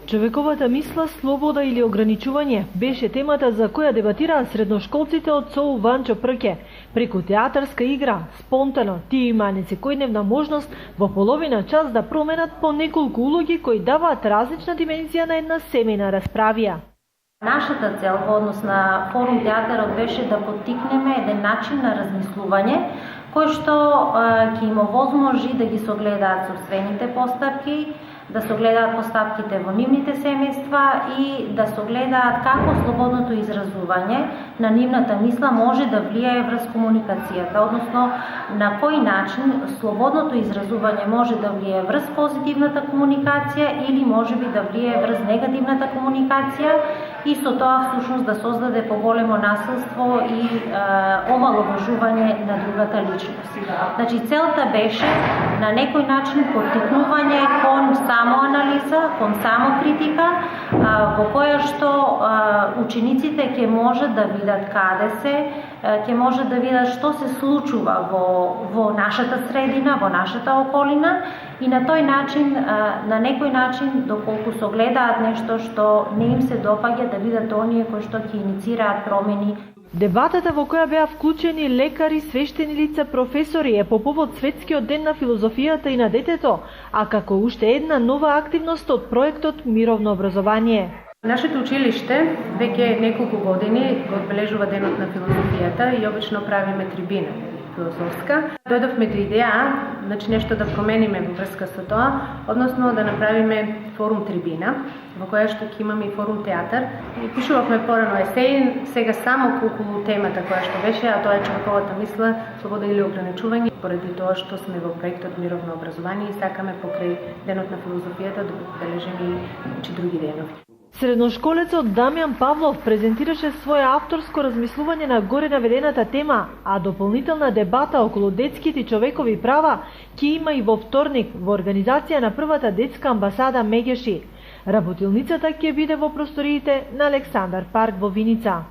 Човековата мисла, слобода или ограничување беше темата за која дебатираа средношколците од СОУ Ванчо Прке. Преку театарска игра, спонтано, тие имаа несекојдневна можност во половина час да променат по неколку улоги кои даваат различна димензија на една семејна расправија. Нашата цел во однос на форум театарот беше да поттикнеме еден начин на размислување кој што ќе им овозможи да ги согледаат сопствените постапки, да согледаат постапките во нивните семејства и да согледаат како слободното изразување на нивната мисла може да влијае врз комуникацијата, односно на кој начин слободното изразување може да влијае врз позитивната комуникација или можеби да влијае врз негативната комуникација и со тоа всушност да создаде поголемо насилство и омаловажување на другата личност. Значи целта беше на некој начин поттикнување кон самоанализа, кон самокритика, во која што учениците ќе можат да видат каде се, ќе можат да видат што се случува во нашата средина, во нашата околина и на тој начин, на некој начин, доколку согледаат нешто што не им се допаѓа, да видат оние кои што ќе иницираат промени. Дебатата во која беа вклучени лекари, свештени лица, професори е по повод Светскиот ден на филозофијата и на детето, а како уште една нова активност од проектот Мировно образование. Нашето училиште веќе неколку години го одбележува денот на филозофијата и обично правиме трибина филозофска. Дојдовме до идеја, значи нешто да промениме во врска со тоа, односно да направиме форум трибина, во која што ќе имаме и форум театар. И пишувавме порано есеи, сега само околу темата која што беше, а тоа е човековата мисла, слобода или ограничување, поради тоа што сме во проектот Мировно образование и сакаме покрај денот на филозофијата да одбележиме и други денови. Средношколецот Дамјан Павлов презентираше своје авторско размислување на горе наведената тема, а дополнителна дебата околу детските и човекови права ќе има и во вторник во организација на првата детска амбасада Мегеши. Работилницата ќе биде во просториите на Александар парк во Виница.